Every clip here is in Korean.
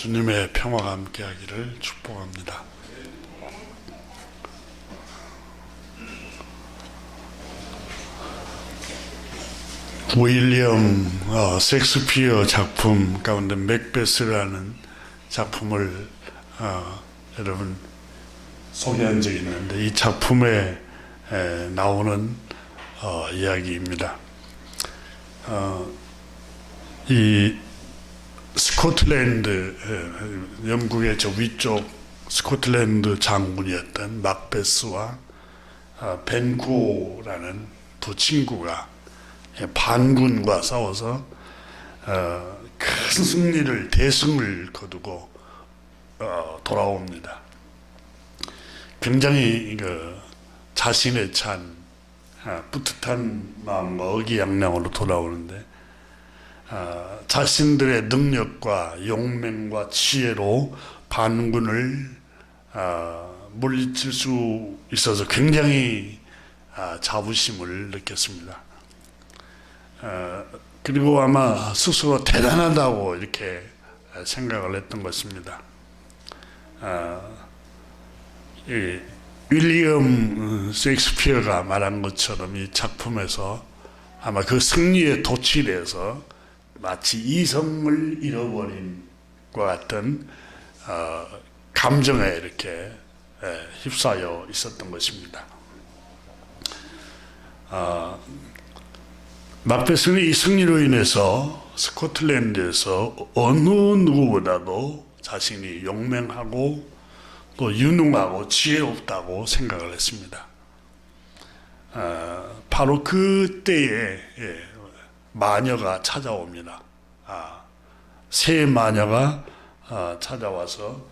주님의 평화가 함께하기를 축복합니다. 윌리엄 셰익스피어 작품 가운데 맥베스라는 작품을 여러분 소개한 적이 있는데, 이 작품에 나오는 이야기입니다. 이 스코틀랜드, 영국의 저 위쪽 스코틀랜드 장군이었던 막베스와 벤구호라는 두 친구가 반군과 싸워서 큰 승리를, 대승을 거두고 돌아옵니다. 굉장히 자신에 찬 뿌듯한 마음과 의기양양으로 돌아오는데, 자신들의 능력과 용맹과 지혜로 반군을 물리칠 수 있어서 굉장히 자부심을 느꼈습니다. 그리고 아마 스스로 대단하다고 이렇게 생각을 했던 것입니다. 윌리엄 셰익스피어가 말한 것처럼 이 작품에서 아마 그 승리에 도취돼서 마치 이성을 잃어버린 것 같은 감정에 이렇게 휩싸여 있었던 것입니다. 막베스는 이 승리로 인해서 스코틀랜드에서 어느 누구보다도 자신이 용맹하고 또 유능하고 지혜롭다고 생각을 했습니다. 바로 그때에 마녀가 찾아옵니다. 새 마녀가 찾아와서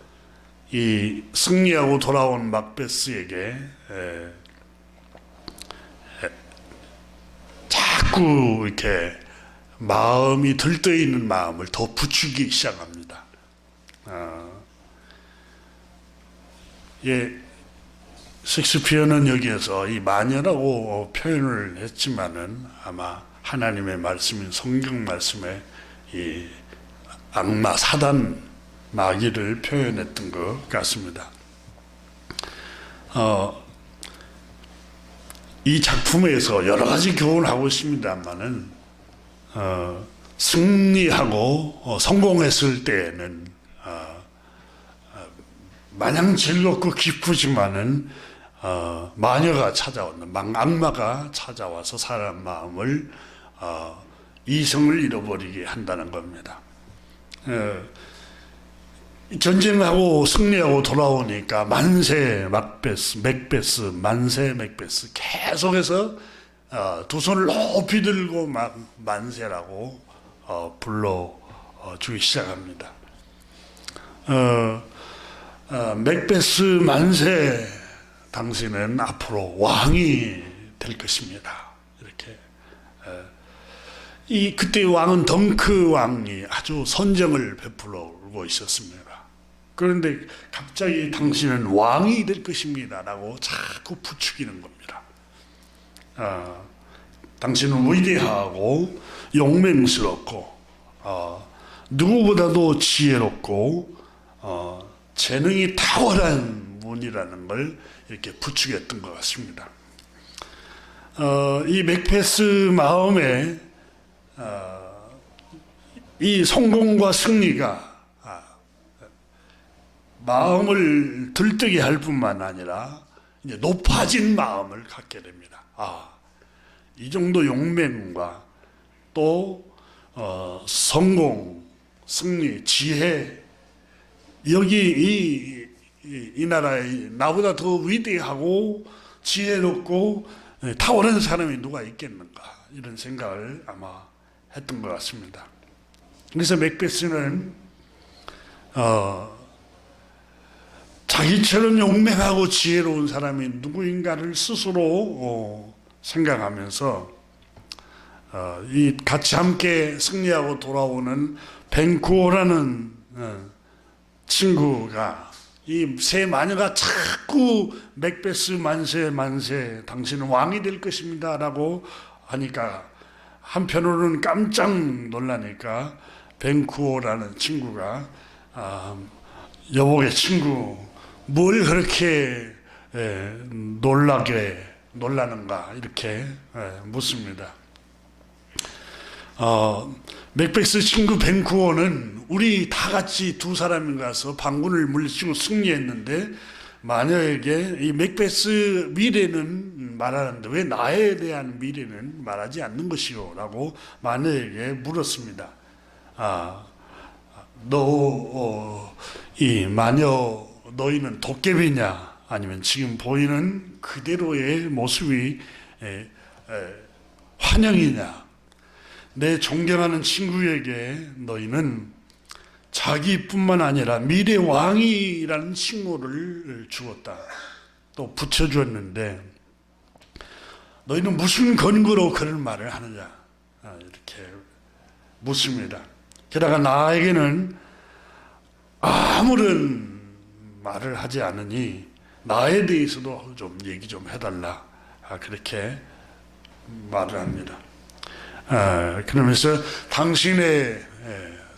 이 승리하고 돌아온 막베스에게 자꾸 이렇게 마음이 들떠있는 마음을 더 부추기 시작합니다. 셰익스피어는 여기에서 이 마녀라고 표현을 했지만은 아마 하나님의 말씀인 성경 말씀에 이 악마, 사단, 마귀를 표현했던 것 같습니다. 이 작품에서 여러 가지 교훈하고 있습니다만은 승리하고 성공했을 때에는 마냥 즐겁고 기쁘지만은 마녀가 찾아오는, 악마가 찾아와서 사람 마음을 이성을 잃어버리게 한다는 겁니다. 전쟁하고 승리하고 돌아오니까 만세 맥베스 만세 맥베스 계속해서 두 손을 높이 들고 막 만세라고 불러주기 시작합니다. 맥베스 만세, 당신은 앞으로 왕이 될 것입니다. 이렇게 그때 왕은 덩크 왕이 아주 선정을 베풀고 있었습니다. 그런데 갑자기 당신은 왕이 될 것입니다 라고 자꾸 부추기는 겁니다. 당신은 위대하고 용맹스럽고 누구보다도 지혜롭고 재능이 탁월한 분이라는 걸 이렇게 부추겼던 것 같습니다. 이 맥베스 마음에 이 성공과 승리가 마음을 들뜨게 할 뿐만 아니라 이제 높아진 마음을 갖게 됩니다. 이 정도 용맹과 또 성공, 승리, 지혜, 여기 이 나라에 나보다 더 위대하고 지혜롭고 탁월한 사람이 누가 있겠는가, 이런 생각을 아마 했던 것 같습니다. 그래서 맥베스는 자기처럼 용맹하고 지혜로운 사람이 누구인가를 스스로 생각하면서 이 같이 함께 승리하고 돌아오는 벤쿠호라는 친구가, 이 새 마녀가 자꾸 맥베스 만세 만세, 당신은 왕이 될 것입니다 라고 하니까 한편으로는 깜짝 놀라니까 벤쿠호라는 친구가 여복의 친구, 뭘 그렇게 놀라는가 이렇게 묻습니다. 맥베스 친구 벤쿠어는 우리 다 같이 두 사람이 가서 반군을 물리치고 승리했는데 마녀에게 이 맥베스 미래는 말하는데 왜 나에 대한 미래는 말하지 않는 것이오? 라고 마녀에게 물었습니다. 이 마녀 너희는 도깨비냐? 아니면 지금 보이는 그대로의 모습이 환영이냐? 내 존경하는 친구에게 너희는 자기뿐만 아니라 미래 왕이라는 칭호를 주었다. 또 붙여주었는데 너희는 무슨 근거로 그런 말을 하느냐? 이렇게 묻습니다. 게다가 나에게는 아무런 말을 하지 않으니 나에 대해서도 좀 얘기 좀 해달라. 그렇게 말을 합니다. 그러면서 당신의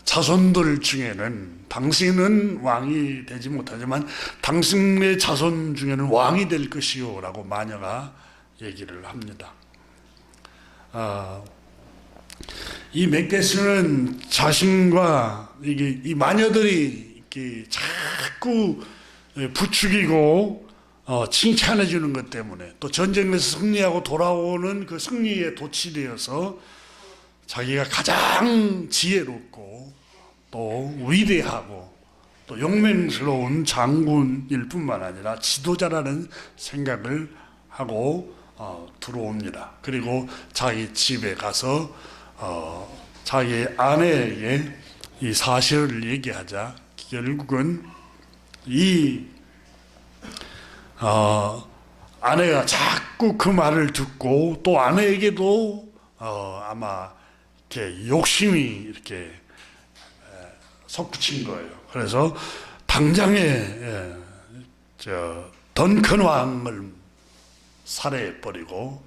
자손들 중에는 당신은 왕이 되지 못하지만 당신의 자손 중에는 왕이 될 것이요 라고 마녀가 얘기를 합니다. 이 맥베스는 자신과 이 마녀들이 이렇게 자꾸 부추기고 칭찬해 주는 것 때문에 또 전쟁에서 승리하고 돌아오는 그 승리에 도취되어서 자기가 가장 지혜롭고 또 위대하고 또 용맹스러운 장군일 뿐만 아니라 지도자라는 생각을 하고 들어옵니다. 그리고 자기 집에 가서 자기 아내에게 이 사실을 얘기하자 결국은 이 아내가 자꾸 그 말을 듣고 또 아내에게도 아마 이렇게 욕심이 이렇게 솟구친 거예요. 그래서 당장에 던큰 왕을 살해해버리고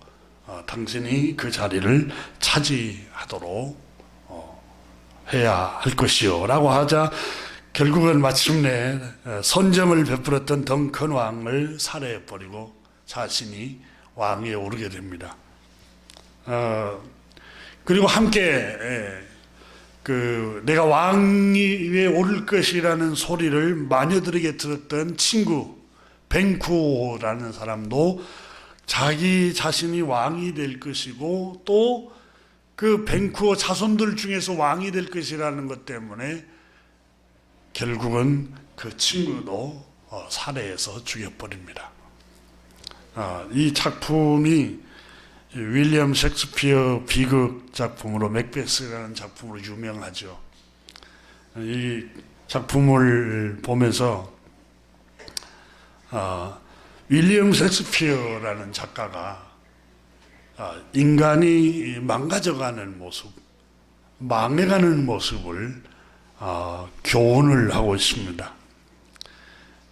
당신이 그 자리를 차지하도록 해야 할 것이요 라고 하자 결국은 마침내 선정을 베풀었던 덩큰 왕을 살해해버리고 자신이 왕위에 오르게 됩니다. 그리고 함께 내가 왕위에 오를 것이라는 소리를 마녀들에게 들었던 친구 벤쿠오라는 사람도 자기 자신이 왕이 될 것이고 또 그 벤쿠오 자손들 중에서 왕이 될 것이라는 것 때문에 결국은 그 친구도 살해해서 죽여버립니다. 이 작품이 윌리엄 셰익스피어 비극 작품으로 맥베스라는 작품으로 유명하죠. 이 작품을 보면서 윌리엄 셰익스피어라는 작가가 인간이 망가져가는 모습, 망해가는 모습을 교훈을 하고 있습니다.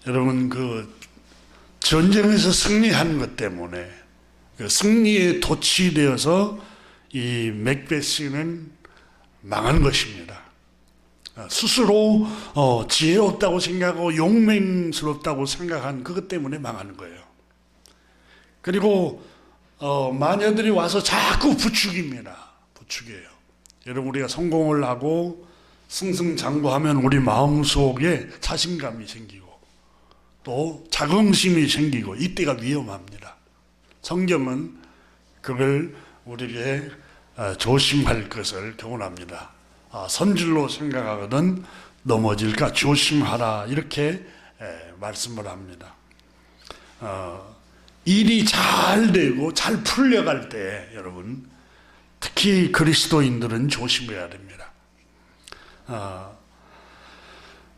여러분 그 전쟁에서 승리한 것 때문에 그 승리에 도취되어서 이 맥베스는 망한 것입니다. 스스로 지혜롭다고 생각하고 용맹스럽다고 생각한 그것 때문에 망하는 거예요. 그리고 마녀들이 와서 자꾸 부추깁니다. 부추겨요. 여러분 우리가 성공을 하고 승승장구하면 우리 마음속에 자신감이 생기고 또 자긍심이 생기고 이때가 위험합니다. 성경은 그걸 우리에게 조심할 것을 교훈합니다. 선질로 생각하거든 넘어질까 조심하라 이렇게 말씀을 합니다. 일이 잘 되고 잘 풀려갈 때 여러분 특히 그리스도인들은 조심해야 됩니다.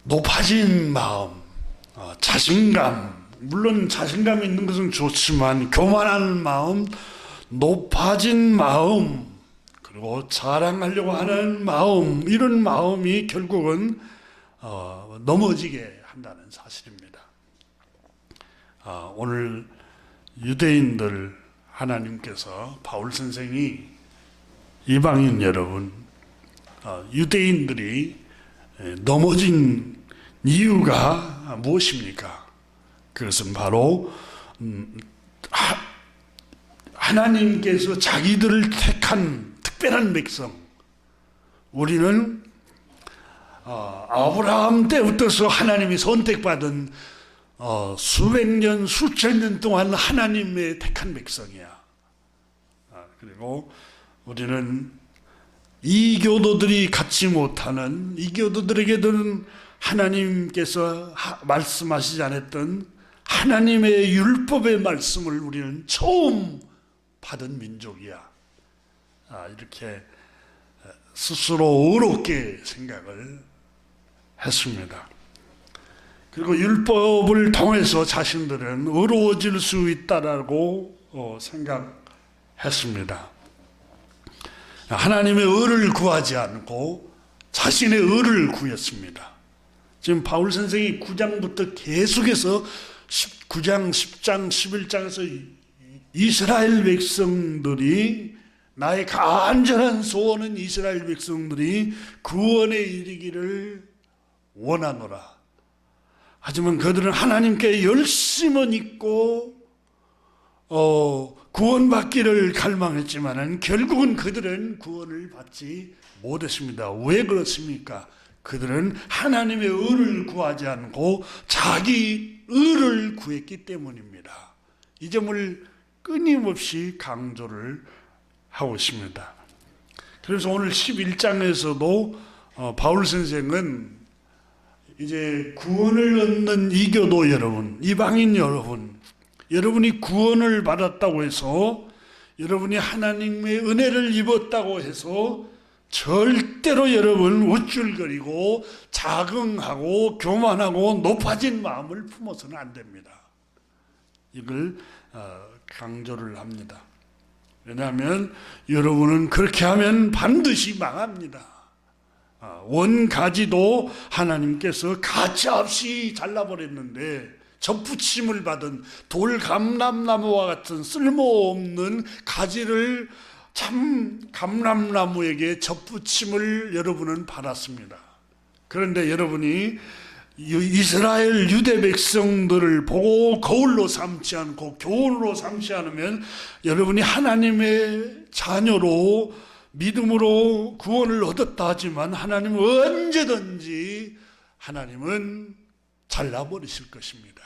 높아진 마음, 자신감, 물론 자신감이 있는 것은 좋지만 교만한 마음, 높아진 마음, 그리고 자랑하려고 하는 마음, 이런 마음이 결국은 넘어지게 한다는 사실입니다. 오늘 유대인들 하나님께서 바울 선생이 이방인 여러분, 유대인들이 넘어진 이유가 무엇입니까? 그것은 바로 하나님께서 자기들을 택한 특별한 백성, 우리는 아브라함 때부터서 하나님이 선택받은 수백 년, 수천 년 동안 하나님의 택한 백성이야. 그리고 우리는 이교도들이 갖지 못하는, 이교도들에게는 하나님께서 말씀하시지 않았던 하나님의 율법의 말씀을 우리는 처음 받은 민족이야. 이렇게 스스로 어렵게 생각을 했습니다. 그리고 율법을 통해서 자신들은 어려워질 수 있다라고 생각했습니다. 하나님의 의를 구하지 않고 자신의 의를 구했습니다. 지금 바울 선생이 9장부터 계속해서 9장, 10장, 11장에서 이스라엘 백성들이, 나의 간절한 소원은 이스라엘 백성들이 구원에 이르기를 원하노라. 하지만 그들은 하나님께 열심은 있고 구원받기를 갈망했지만 결국은 그들은 구원을 받지 못했습니다. 왜 그렇습니까? 그들은 하나님의 의를 구하지 않고 자기 의를 구했기 때문입니다. 이 점을 끊임없이 강조를 하고 있습니다. 그래서 오늘 11장에서도 바울 선생은 이제 구원을 얻는 이교도 여러분, 이방인 여러분, 여러분이 구원을 받았다고 해서, 여러분이 하나님의 은혜를 입었다고 해서 절대로 여러분 우쭐거리고 자긍하고 교만하고 높아진 마음을 품어서는 안 됩니다. 이걸 강조를 합니다. 왜냐하면 여러분은 그렇게 하면 반드시 망합니다. 원가지도 하나님께서 가차없이 잘라버렸는데 접붙임을 받은 돌감람나무와 같은 쓸모없는 가지를 참 감람나무에게 접붙임을 여러분은 받았습니다. 그런데 여러분이 이스라엘 유대 백성들을 보고 거울로 삼지 않고 교훈으로 삼지 않으면 여러분이 하나님의 자녀로 믿음으로 구원을 얻었다 하지만 하나님은 언제든지 하나님은 잘라버리실 것입니다.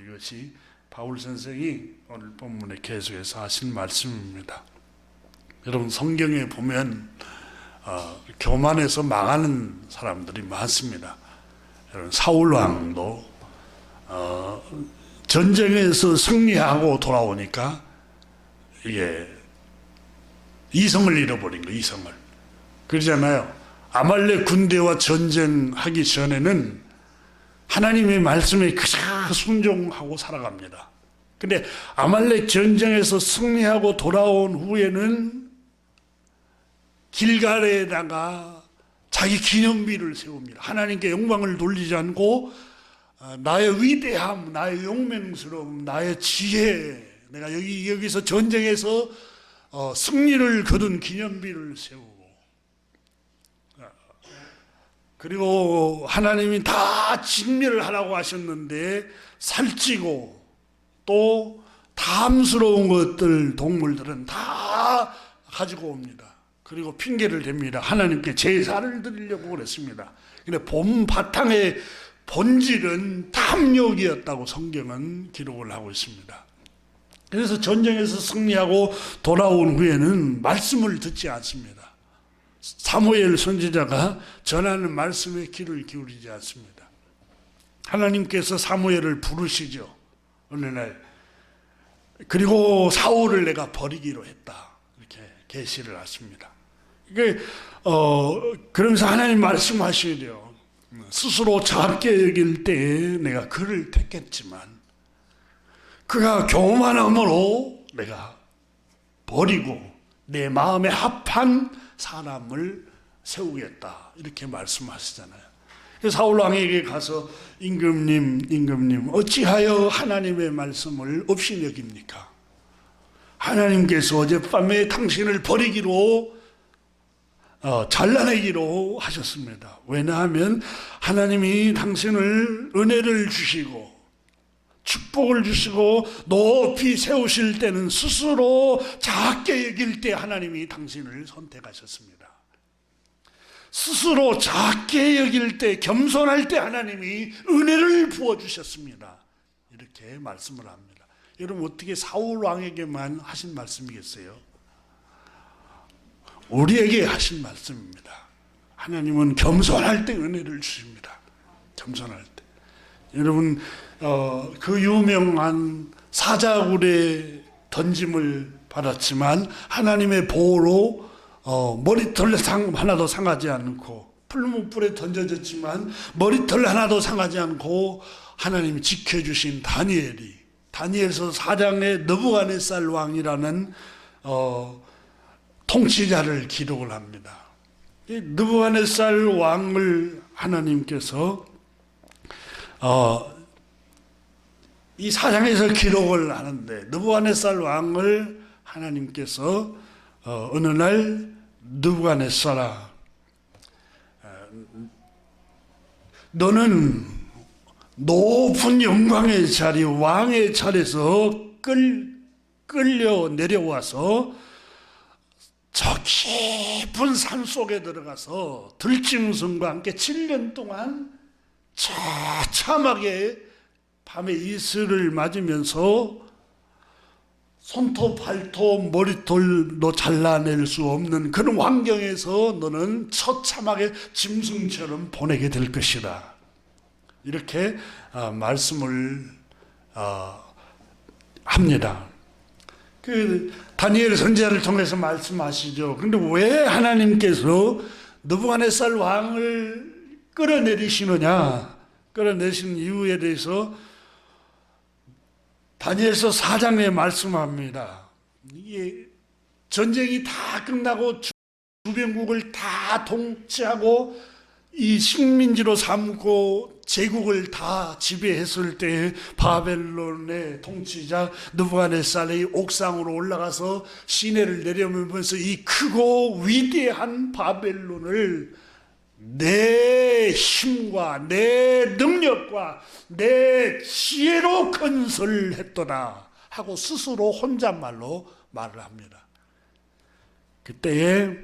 이것이 바울 선생이 오늘 본문에 계속해서 하신 말씀입니다. 여러분 성경에 보면 교만해서 망하는 사람들이 많습니다. 여러분 사울 왕도 전쟁에서 승리하고 돌아오니까 이게 이성을 잃어버린 거예요. 이성을. 그러잖아요. 아말렉 군대와 전쟁하기 전에는 하나님의 말씀에 그저 순종하고 살아갑니다. 근데 아말렉 전쟁에서 승리하고 돌아온 후에는 길갈에다가 자기 기념비를 세웁니다. 하나님께 영광을 돌리지 않고 나의 위대함, 나의 용맹스러움, 나의 지혜, 내가 여기서 전쟁에서 승리를 거둔 기념비를 세우고, 그리고 하나님이 다 진멸을 하라고 하셨는데 살찌고 또 탐스러운 것들, 동물들은 다 가지고 옵니다. 그리고 핑계를 댑니다. 하나님께 제사를 드리려고 그랬습니다. 근데 본 바탕의 본질은 탐욕이었다고 성경은 기록을 하고 있습니다. 그래서 전쟁에서 승리하고 돌아온 후에는 말씀을 듣지 않습니다. 사무엘 선지자가 전하는 말씀에 귀를 기울이지 않습니다. 하나님께서 사무엘을 부르시죠. 어느 날. 그리고 사울을 내가 버리기로 했다. 이렇게 계시를 하십니다. 이게 그러면서 하나님 말씀하셔야 돼요. 스스로 작게 여길 때에 내가 그를 택했지만 그가 교만함으로 내가 버리고 내 마음에 합한 사람을 세우겠다. 이렇게 말씀하시잖아요. 사울 왕에게 가서 임금님 어찌하여 하나님의 말씀을 없이 여깁니까? 하나님께서 어젯밤에 당신을 버리기로 잘라내기로 하셨습니다. 왜냐하면 하나님이 당신을 은혜를 주시고 축복을 주시고 높이 세우실 때는 스스로 작게 여길 때 하나님이 당신을 선택하셨습니다. 스스로 작게 여길 때, 겸손할 때 하나님이 은혜를 부어주셨습니다. 이렇게 말씀을 합니다. 여러분, 어떻게 사울 왕에게만 하신 말씀이겠어요? 우리에게 하신 말씀입니다. 하나님은 겸손할 때 은혜를 주십니다. 겸손할 때. 여러분, 그 유명한 사자굴에 던짐을 받았지만 하나님의 보호로 머리털 하나도 상하지 않고, 풀무불에 던져졌지만 머리털 하나도 상하지 않고 하나님이 지켜주신 다니엘서 4장에 느부갓네살 왕이라는 통치자를 기록을 합니다. 이 느부갓네살 왕을 하나님께서 이 4장에서 기록을 하는데, 느부갓네살 왕을 하나님께서 어느 날 느부갓네살아, 너는 높은 영광의 자리, 왕의 자리에서 끌려 내려와서 저 깊은 산 속에 들어가서 들짐승과 함께 7년 동안 처참하게 밤에 이슬을 맞으면서 손톱, 발톱, 머리털도 잘라낼 수 없는 그런 환경에서 너는 처참하게 짐승처럼 보내게 될 것이다. 이렇게 말씀을 합니다. 그 다니엘 선지자를 통해서 말씀하시죠. 그런데 왜 하나님께서 느부갓네살 왕을 끌어내리시느냐? 끌어내신 이유에 대해서 다니엘서 4장에 말씀합니다. 이게 전쟁이 다 끝나고 주변국을 다 통치하고 이 식민지로 삼고 제국을 다 지배했을 때 바벨론의 통치자 느부갓네살이 옥상으로 올라가서 시내를 내려보면서 이 크고 위대한 바벨론을 내 힘과 내 능력과 내 지혜로 건설했더라 하고 스스로 혼잣말로 말을 합니다. 그때에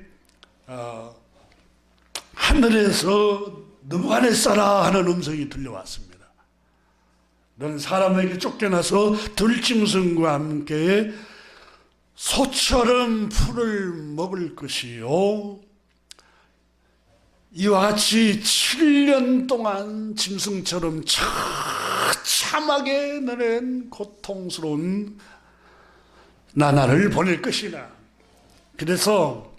하늘에서 느부갓네살아 하는 음성이 들려왔습니다. 너는 사람에게 쫓겨나서 들짐승과 함께 소처럼 풀을 먹을 것이요, 이와 같이 7년 동안 짐승처럼 처참하게 너는 고통스러운 나날을 보낼 것이다. 그래서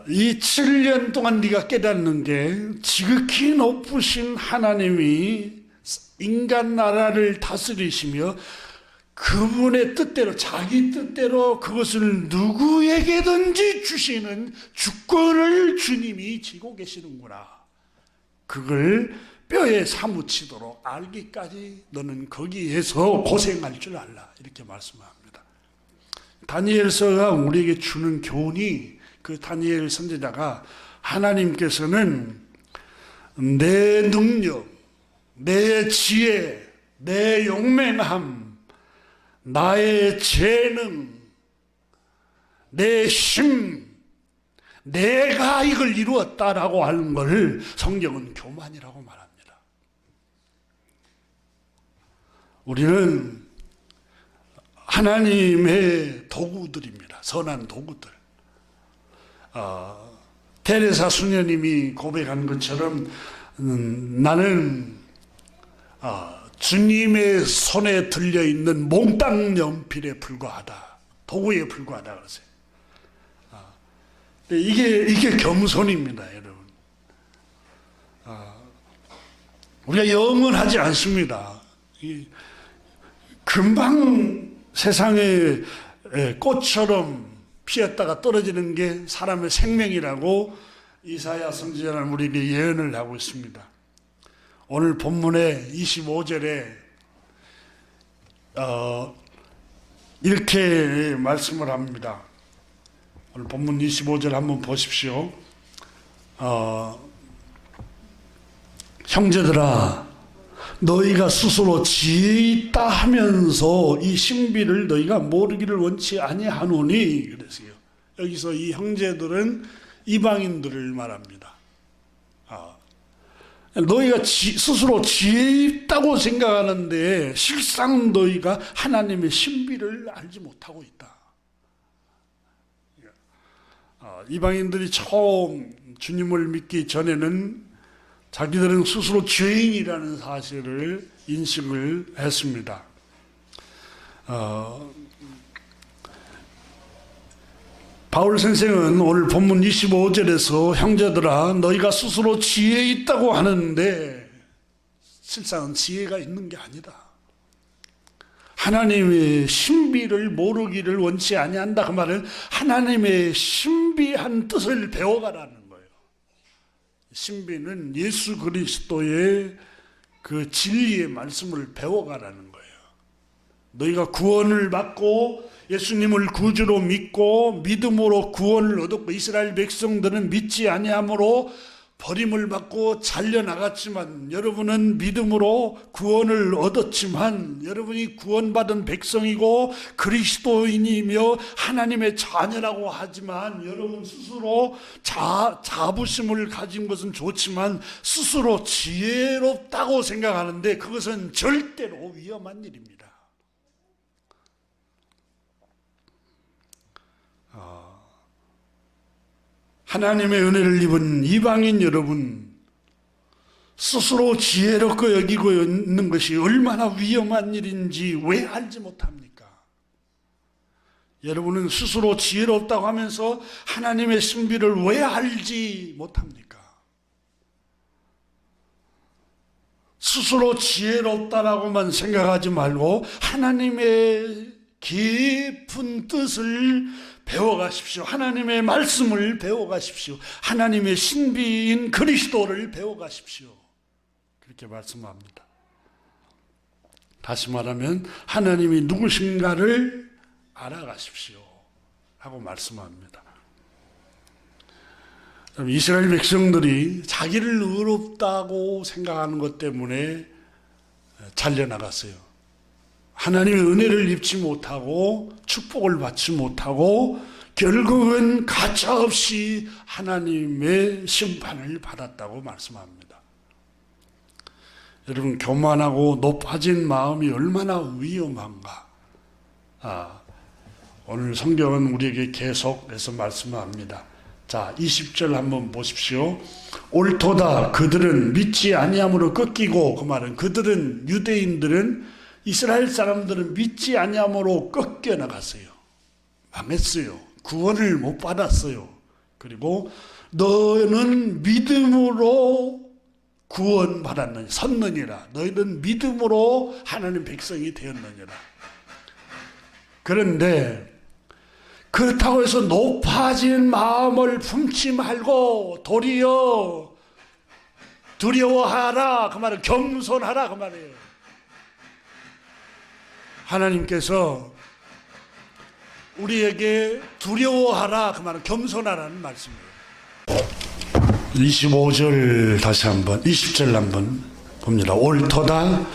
이 7년 동안 네가 깨닫는 게 지극히 높으신 하나님이 인간 나라를 다스리시며 그분의 뜻대로, 자기 뜻대로 그것을 누구에게든지 주시는 주권을 주님이 쥐고 계시는구나. 그걸 뼈에 사무치도록 알기까지 너는 거기에서 고생할 줄 알라. 이렇게 말씀합니다. 다니엘서가 우리에게 주는 교훈이, 그 다니엘 선지자가 하나님께서는 내 능력, 내 지혜, 내 용맹함, 나의 재능, 내 힘, 내가 이걸 이루었다라고 하는 걸 성경은 교만이라고 말합니다. 우리는 하나님의 도구들입니다. 선한 도구들. 테레사 수녀님이 고백한 것처럼 나는 주님의 손에 들려있는 몽땅 연필에 불과하다. 도구에 불과하다 그러세요. 이게 겸손입니다, 여러분. 우리가 영원하지 않습니다. 금방 세상에 꽃처럼 피었다가 떨어지는 게 사람의 생명이라고 이사야 선지자는 우리에게 예언을 하고 있습니다. 오늘 본문의 25절에 이렇게 말씀을 합니다. 오늘 본문 25절 한번 보십시오. 형제들아, 너희가 스스로 지혜 있다 하면서 이 신비를 너희가 모르기를 원치 아니하노니 그랬어요. 여기서 이 형제들은 이방인들을 말합니다. 너희가 스스로 지혜 있다고 생각하는데 실상 너희가 하나님의 신비를 알지 못하고 있다. 이방인들이 처음 주님을 믿기 전에는 자기들은 스스로 죄인이라는 사실을 인식을 했습니다. 바울 선생은 오늘 본문 25절에서 형제들아 너희가 스스로 지혜 있다고 하는데 실상은 지혜가 있는 게 아니다. 하나님의 신비를 모르기를 원치 아니한다. 그 말은 하나님의 신비한 뜻을 배워가라는 거예요. 신비는 예수 그리스도의 그 진리의 말씀을 배워가라는 거예요. 너희가 구원을 받고 예수님을 구주로 믿고 믿음으로 구원을 얻었고 이스라엘 백성들은 믿지 아니함으로 버림을 받고 잘려나갔지만 여러분은 믿음으로 구원을 얻었지만 여러분이 구원받은 백성이고 그리스도인이며 하나님의 자녀라고 하지만 여러분 스스로 자부심을 가진 것은 좋지만 스스로 지혜롭다고 생각하는데 그것은 절대로 위험한 일입니다. 하나님의 은혜를 입은 이방인 여러분, 스스로 지혜롭고 여기고 있는 것이 얼마나 위험한 일인지 왜 알지 못합니까? 여러분은 스스로 지혜롭다고 하면서 하나님의 신비를 왜 알지 못합니까? 스스로 지혜롭다라고만 생각하지 말고 하나님의 깊은 뜻을 배워가십시오. 하나님의 말씀을 배워가십시오. 하나님의 신비인 그리스도를 배워가십시오. 그렇게 말씀합니다. 다시 말하면 하나님이 누구신가를 알아가십시오 하고 말씀합니다. 이스라엘 백성들이 자기를 의롭다고 생각하는 것 때문에 잘려나갔어요. 하나님의 은혜를 입지 못하고 축복을 받지 못하고 결국은 가차없이 하나님의 심판을 받았다고 말씀합니다. 여러분, 교만하고 높아진 마음이 얼마나 위험한가. 오늘 성경은 우리에게 계속해서 말씀합니다. 자, 20절 한번 보십시오. 옳도다 그들은 믿지 아니함으로 꺾이고, 그 말은 그들은, 유대인들은, 이스라엘 사람들은 믿지 아니함으로 꺾여 나갔어요. 망했어요. 구원을 못 받았어요. 그리고 너는 믿음으로 구원받았느냐, 섰느니라. 너희는 믿음으로 하나님 백성이 되었느니라. 그런데 그렇다고 해서 높아진 마음을 품지 말고 도리어 두려워하라. 그 말은 겸손하라. 그 말이에요. 하나님께서 우리에게 두려워하라. 그 말은 겸손하라는 말씀이에요. 25절 다시 한번, 20절 한번 봅니다. 옳도다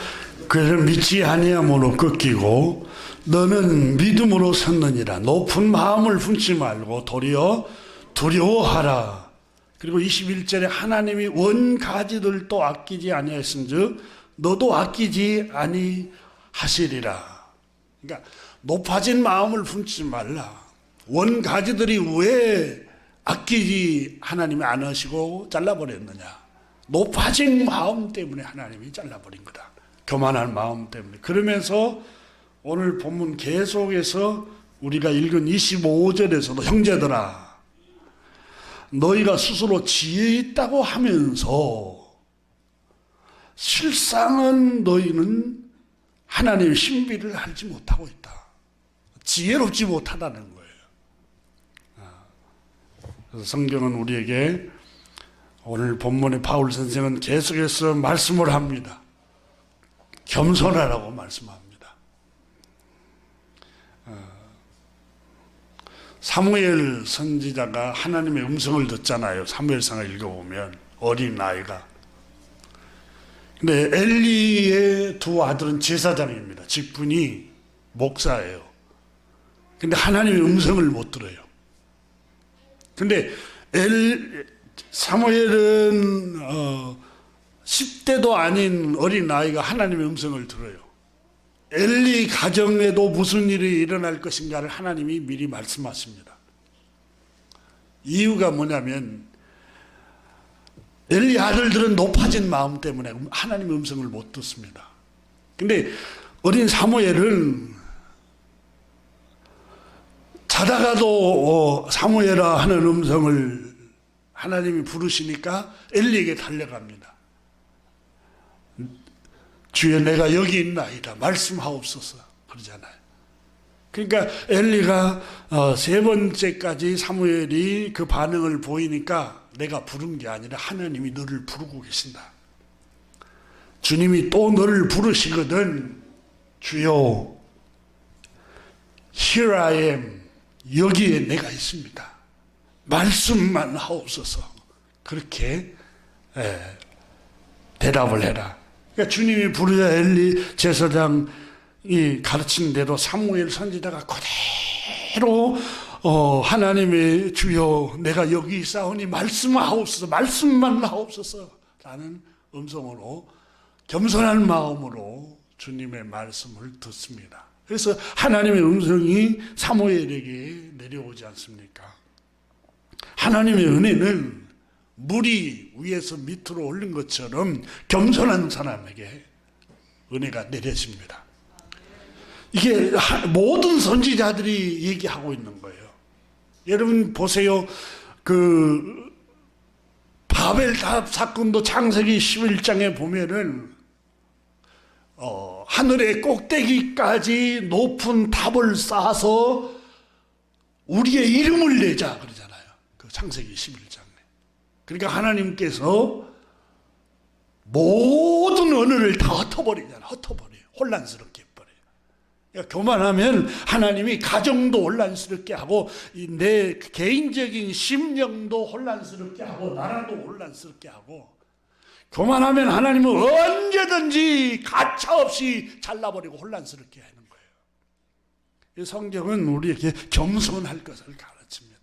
그를 믿지 아니함으로 꺾이고 너는 믿음으로 섰느니라. 높은 마음을 품지 말고 도리어 두려워하라. 그리고 21절에 하나님이 원가지들도 아끼지 아니하였은즉 너도 아끼지 아니하시리라. 그러니까 높아진 마음을 품지 말라. 원가지들이 왜 아끼지 하나님이 안 하시고 잘라버렸느냐? 높아진 마음 때문에 하나님이 잘라버린 거다. 교만한 마음 때문에. 그러면서 오늘 본문 계속해서 우리가 읽은 25절에서도 형제들아 너희가 스스로 지혜 있다고 하면서 실상은 너희는 하나님의 신비를 알지 못하고 있다. 지혜롭지 못하다는 거예요. 그래서 성경은 우리에게 오늘 본문의 바울 선생은 계속해서 말씀을 합니다. 겸손하라고 말씀합니다. 사무엘 선지자가 하나님의 음성을 듣잖아요. 사무엘상을 읽어보면 어린 아이가. 근데 엘리의 두 아들은 제사장입니다. 직분이 목사예요. 근데 하나님의 음성을 못 들어요. 근데 사무엘은 10대도 아닌 어린 아이가 하나님의 음성을 들어요. 엘리 가정에도 무슨 일이 일어날 것인가를 하나님이 미리 말씀하십니다. 이유가 뭐냐면 엘리 아들들은 높아진 마음 때문에 하나님의 음성을 못 듣습니다. 근데 어린 사무엘은 자다가도 사무엘아 하는 음성을 하나님이 부르시니까 엘리에게 달려갑니다. 주여 내가 여기 있나이다 말씀하옵소서 그러잖아요. 그러니까 엘리가 세 번째까지 사무엘이 그 반응을 보이니까 내가 부른 게 아니라 하나님이 너를 부르고 계신다. 주님이 또 너를 부르시거든. 주여 Here I am. 여기에 내가 있습니다. 말씀만 하옵소서. 그렇게 대답을 해라. 그러니까 주님이 부르자 엘리 제사장이 가르친 대로 사무엘 선지자가 그대로 하나님의 주여 내가 여기 있사오니 말씀하옵소서 말씀만 하옵소서 라는 음성으로 겸손한 마음으로 주님의 말씀을 듣습니다. 그래서 하나님의 음성이 사무엘에게 내려오지 않습니까? 하나님의 은혜는 물이 위에서 밑으로 오른 것처럼 겸손한 사람에게 은혜가 내려집니다. 이게 모든 선지자들이 얘기하고 있는 거예요. 여러분 보세요. 그 바벨탑 사건도 창세기 11장에 보면은 하늘의 꼭대기까지 높은 탑을 쌓아서 우리의 이름을 내자 그러잖아요. 그 창세기 11장에. 그러니까 하나님께서 모든 언어를 다 흩어버리잖아요. 흩어버려요. 혼란스럽게 해버려요. 그러니까 교만하면 하나님이 가정도 혼란스럽게 하고 내 개인적인 심령도 혼란스럽게 하고 나라도 혼란스럽게 하고 교만하면 하나님은 언제든지 가차없이 잘라버리고 혼란스럽게 하는 거예요. 이 성경은 우리에게 겸손할 것을 가르칩니다.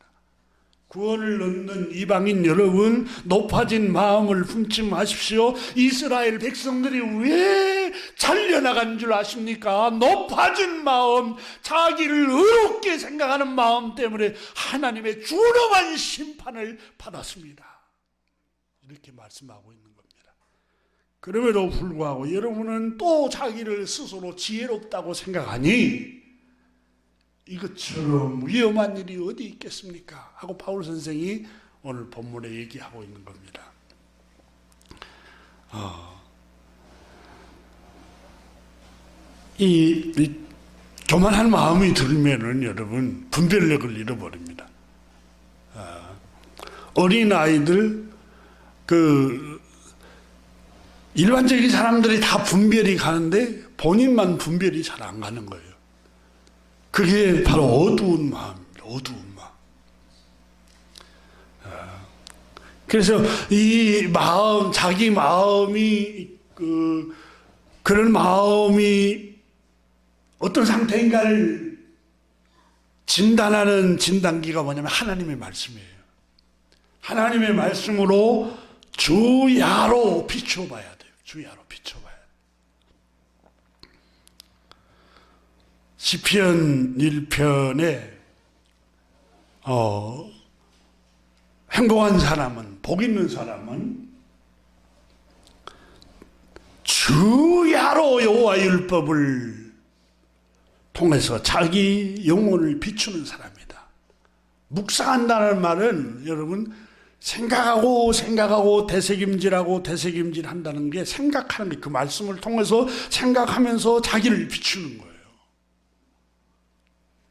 구원을 얻는 이방인 여러분 높아진 마음을 품지 마십시오. 이스라엘 백성들이 왜 잘려나간 줄 아십니까? 높아진 마음, 자기를 의롭게 생각하는 마음 때문에 하나님의 준엄한 심판을 받았습니다. 이렇게 말씀하고 있는 겁니다. 그럼에도 불구하고 여러분은 또 자기를 스스로 지혜롭다고 생각하니 이것처럼 위험한 일이 어디 있겠습니까? 하고 바울 선생이 오늘 본문에 얘기하고 있는 겁니다. 이 교만한 마음이 들면은 여러분 분별력을 잃어버립니다. 어린 아이들 일반적인 사람들이 다 분별이 가는데 본인만 분별이 잘 안 가는 거예요. 그게 바로 어두운 마음입니다. 어두운 마음. 그래서 이 마음, 자기 마음이 그런 마음이 어떤 상태인가를 진단하는 진단기가 뭐냐면 하나님의 말씀이에요. 하나님의 말씀으로 주야로 비춰봐야 돼요. 주야로 비춰봐야 돼요. 시편 1편에 행복한 사람은, 복 있는 사람은 주야로 여호와 율법을 통해서 자기 영혼을 비추는 사람이다. 묵상한다는 말은 여러분 생각하고 되새김질한다는 게 생각하는 게 그 말씀을 통해서 생각하면서 자기를 비추는 거예요.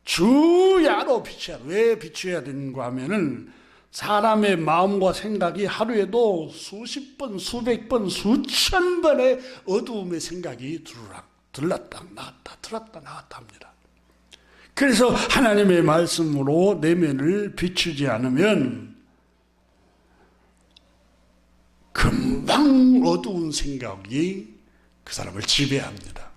주야로 비춰야 돼. 왜 비춰야 되는가 하면은 사람의 마음과 생각이 하루에도 수십 번, 수백 번, 수천 번의 어두움의 생각이 들었다 나왔다 합니다. 그래서 하나님의 말씀으로 내면을 비추지 않으면 금방 어두운 생각이 그 사람을 지배합니다.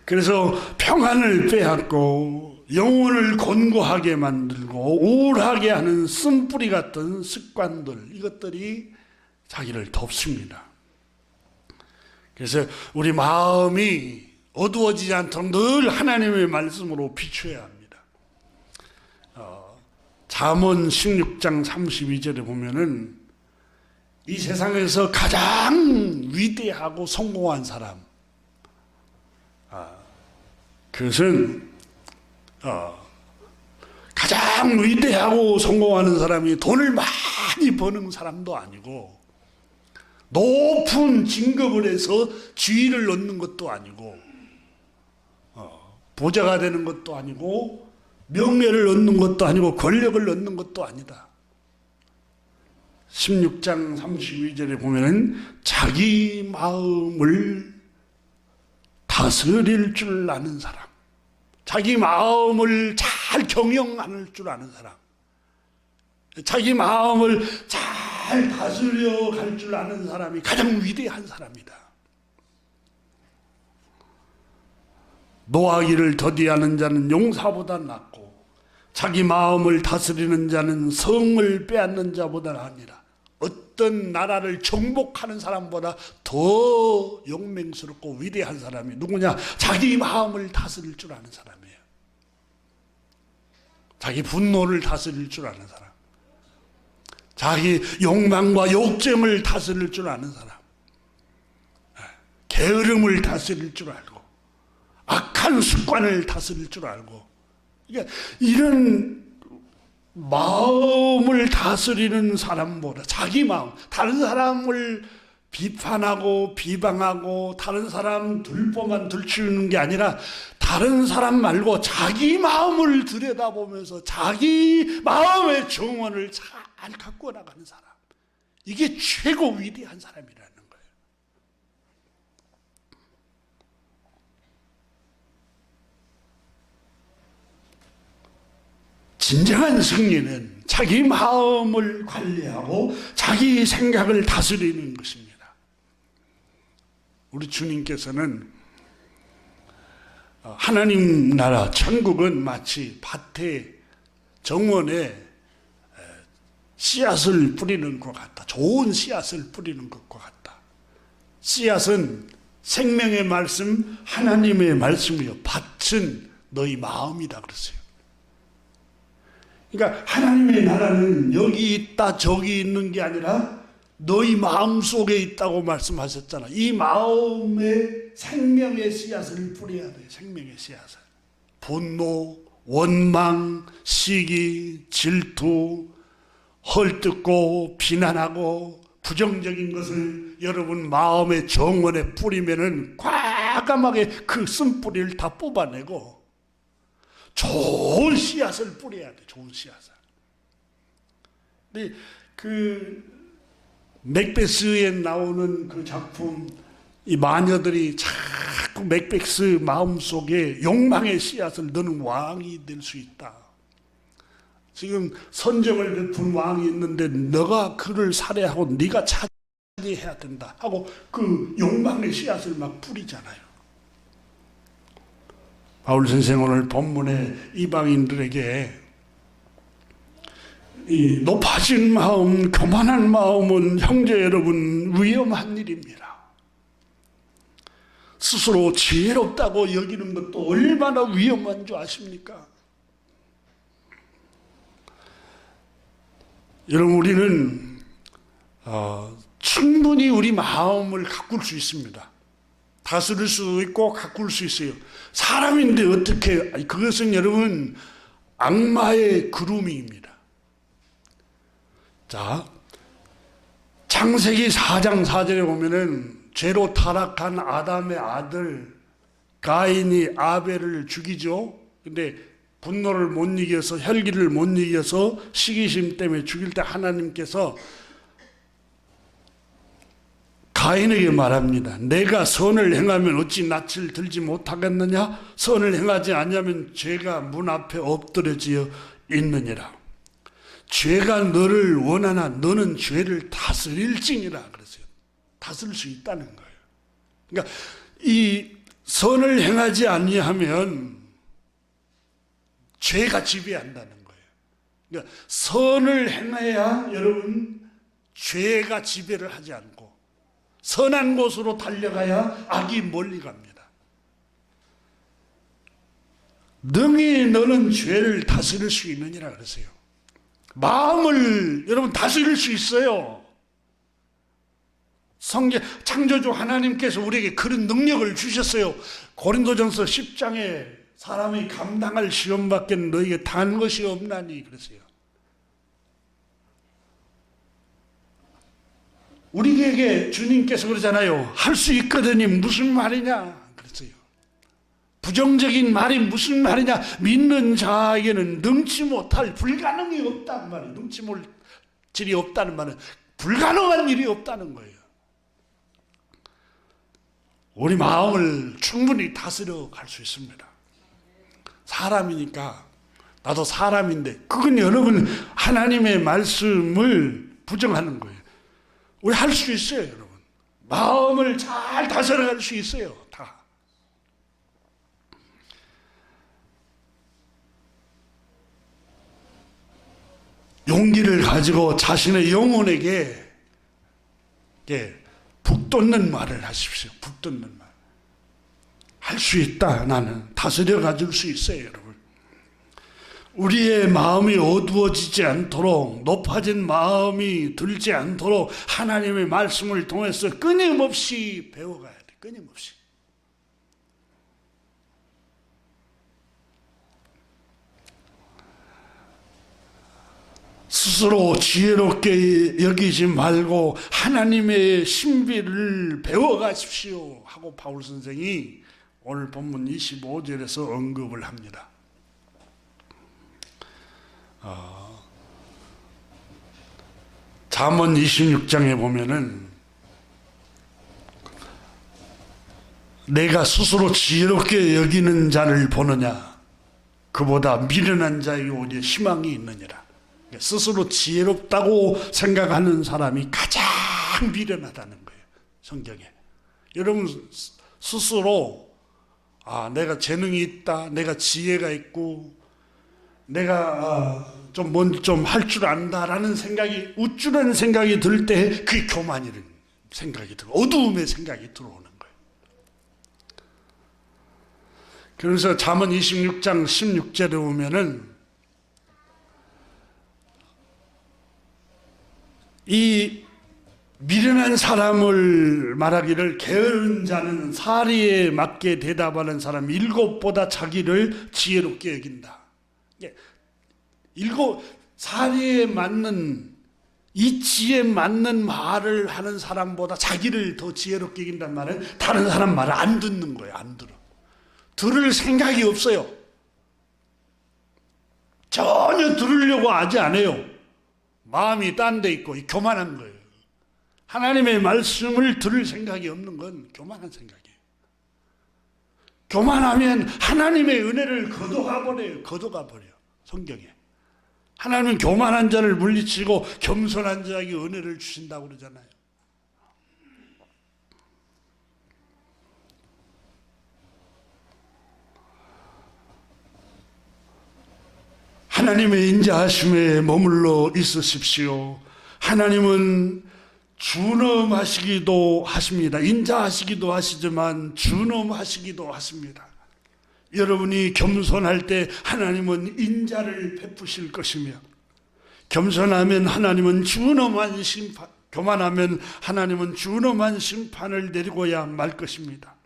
그래서 평안을 빼앗고 영혼을 곤고하게 만들고 우울하게 하는 쓴뿌리 같은 습관들, 이것들이 자기를 덮습니다. 그래서 우리 마음이 어두워지지 않도록 늘 하나님의 말씀으로 비춰야 합니다. 잠언 16장 32절에 보면은 이 세상에서 가장 위대하고 성공한 사람, 그것은 가장 위대하고 성공하는 사람이 돈을 많이 버는 사람도 아니고 높은 진급을 해서 지위를 얻는 것도 아니고 부자가 되는 것도 아니고 명예를 얻는 것도 아니고 권력을 얻는 것도 아니다. 16장 32절에 보면은 자기 마음을 다스릴 줄 아는 사람, 자기 마음을 잘 경영할 줄 아는 사람, 자기 마음을 잘 다스려 갈 줄 아는 사람이 가장 위대한 사람이다. 노하기를 더디하는 자는 용사보다 낫고 자기 마음을 다스리는 자는 성을 빼앗는 자보다 나으니라. 어떤 나라를 정복하는 사람보다 더 용맹스럽고 위대한 사람이 누구냐? 자기 마음을 다스릴 줄 아는 사람이에요. 자기 분노를 다스릴 줄 아는 사람, 자기 욕망과 욕정을 다스릴 줄 아는 사람, 게으름을 다스릴 줄 알고 악한 습관을 다스릴 줄 알고, 그러니까 이런 마음을 다스리는 사람보다 자기 마음, 다른 사람을 비판하고 비방하고 다른 사람 들보만 들추는 게 아니라 다른 사람 말고 자기 마음을 들여다보면서 자기 마음의 정원을 잘 갖고 나가는 사람, 이게 최고 위대한 사람이라는 거예요. 진정한 승리는 자기 마음을 관리하고 자기 생각을 다스리는 것입니다. 우리 주님께서는 하나님 나라 천국은 마치 밭에 정원에 씨앗을 뿌리는 것 같다. 좋은 씨앗을 뿌리는 것과 같다. 씨앗은 생명의 말씀, 하나님의 말씀이요, 밭은 너희 마음이다 그랬어요. 그러니까 하나님의 나라는 여기 있다 저기 있는 게 아니라 너희 마음 속에 있다고 말씀하셨잖아. 이 마음에 생명의 씨앗을 뿌려야 돼. 생명의 씨앗을. 분노, 원망, 시기, 질투, 헐뜯고 비난하고 부정적인 것을 여러분 마음의 정원에 뿌리면은 과감하게 그 쓴뿌리를 다 뽑아내고 좋은 씨앗을 뿌려야 돼. 좋은 씨앗을. 근데 그 맥베스에 나오는 그 작품, 이 마녀들이 자꾸 맥베스 마음속에 욕망의 씨앗을 너는 왕이 될 수 있다. 지금 선정을 베푼 왕이 있는데 너가 그를 살해하고 네가 차지해야 된다 하고 그 욕망의 씨앗을 막 뿌리잖아요. 바울 선생 오늘 본문에 이방인들에게 이 높아진 마음, 교만한 마음은 형제 여러분 위험한 일입니다. 스스로 지혜롭다고 여기는 것도 얼마나 위험한 줄 아십니까? 여러분, 우리는 충분히 우리 마음을 가꿀 수 있습니다. 다스릴 수 있고 가꿀 수 있어요. 사람인데 어떻게, 그것은 여러분 악마의 그루밍입니다. 자, 창세기 4장 4절에 보면은 죄로 타락한 아담의 아들 가인이 아벨을 죽이죠. 근데 분노를 못 이겨서, 혈기를 못 이겨서 시기심 때문에 죽일 때 하나님께서 가인에게 말합니다. 내가 선을 행하면 어찌 낯을 들지 못하겠느냐? 선을 행하지 않으면 죄가 문 앞에 엎드려지어 있느니라. 죄가 너를 원하나 너는 죄를 다스릴지니라 그랬어요. 다스릴 수 있다는 거예요. 그러니까 이 선을 행하지 아니하면 죄가 지배한다는 거예요. 그러니까 선을 행해야 여러분 죄가 지배를 하지 않고 선한 곳으로 달려가야 악이 멀리 갑니다. 능히 너는 죄를 다스릴 수 있느니라 그랬어요. 마음을 여러분 다스릴 수 있어요. 성경 창조주 하나님께서 우리에게 그런 능력을 주셨어요. 고린도전서 10장에 사람이 감당할 시험밖에 너에게 단 것이 없나니 그랬어요. 우리에게 주님께서 그러잖아요. 할 수 있거든이 무슨 말이냐 그랬어요. 부정적인 말이 무슨 말이냐. 믿는 자에게는 능치 못할 불가능이 없다는 말이에요. 능치 못할 일이 없다는 말은 불가능한 일이 없다는 거예요. 우리 마음을 충분히 다스려 갈 수 있습니다. 사람이니까 나도 사람인데 그건 여러분 하나님의 말씀을 부정하는 거예요. 우리 할 수 있어요, 여러분. 마음을 잘 다스려 갈 수 있어요, 다. 용기를 가지고 자신의 영혼에게 북돋는 말을 하십시오. 북돋는 말. 할 수 있다. 나는 다스려 가질 수 있어요, 여러분. 우리의 마음이 어두워지지 않도록 높아진 마음이 들지 않도록 하나님의 말씀을 통해서 끊임없이 배워가야 돼. 끊임없이. 스스로 지혜롭게 여기지 말고 하나님의 신비를 배워가십시오 하고 바울 선생이 오늘 본문 25절에서 언급을 합니다. 잠언 26장에 보면은 내가 스스로 지혜롭게 여기는 자를 보느냐 그보다 미련한 자에게 오히려 희망이 있느니라. 스스로 지혜롭다고 생각하는 사람이 가장 미련하다는 거예요. 성경에. 여러분 스스로 내가 재능이 있다, 내가 지혜가 있고 내가 좀 뭔지 좀 할 줄 안다라는 생각이 우쭐한 생각이 들 때 그게 교만이라는 생각이 들고 어두움의 생각이 들어오는 거예요. 그래서 잠언 26장 16절에 보면은 이 미련한 사람을 말하기를 게으른 자는 사리에 맞게 대답하는 사람 일곱보다 자기를 지혜롭게 여긴다. 사리에 맞는 이치에 맞는 말을 하는 사람보다 자기를 더 지혜롭게 여긴다는 말은 다른 사람 말을 안 듣는 거예요. 안 들어. 들을 생각이 없어요. 전혀 들으려고 하지 않아요. 마음이 딴 데 있고 교만한 거예요. 하나님의 말씀을 들을 생각이 없는 건 교만한 생각이에요. 교만하면 하나님의 은혜를 거둬가 버려요. 성경에. 하나님은 교만한 자를 물리치고 겸손한 자에게 은혜를 주신다고 그러잖아요. 하나님의 인자하심에 머물러 있으십시오. 하나님은 준엄하시기도 하십니다. 인자하시기도 하시지만 준엄하시기도 하십니다. 여러분이 겸손할 때 하나님은 인자를 베푸실 것이며 겸손하면 하나님은 준엄한 심판, 교만하면 하나님은 준엄한 심판을 내리고야 말 것입니다.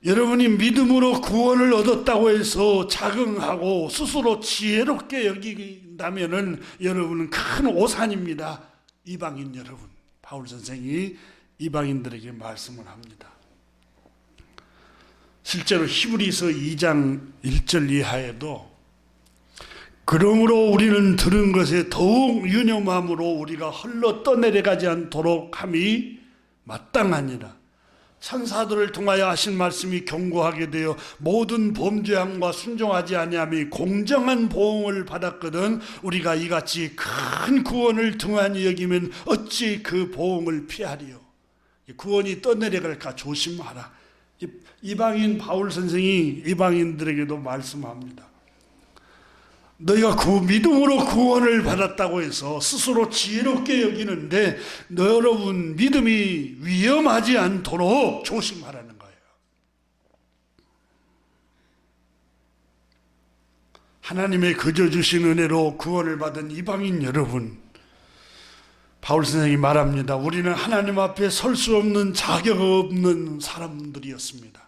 여러분이 믿음으로 구원을 얻었다고 해서 자긍하고 스스로 지혜롭게 여긴다면은 여러분은 큰 오산입니다. 이방인 여러분. 바울 선생이 이방인들에게 말씀을 합니다. 실제로 히브리서 2장 1절 이하에도 그러므로 우리는 들은 것에 더욱 유념함으로 우리가 헐러 떠내려가지 않도록 함이 마땅하니라. 천사들을 통하여 하신 말씀이 경고하게 되어 모든 범죄함과 순종하지 아니함이 공정한 보응을 받았거든 우리가 이같이 큰 구원을 등한히 여기면 어찌 그 보응을 피하리요. 구원이 떠내려갈까 조심하라. 이방인 바울 선생이 이방인들에게도 말씀합니다. 너희가 믿음으로 구원을 받았다고 해서 스스로 지혜롭게 여기는데 여러분 믿음이 위험하지 않도록 조심하라는 거예요. 하나님의 거저 주신 은혜로 구원을 받은 이방인 여러분, 바울 선생이 말합니다. 우리는 하나님 앞에 설 수 없는 자격 없는 사람들이었습니다.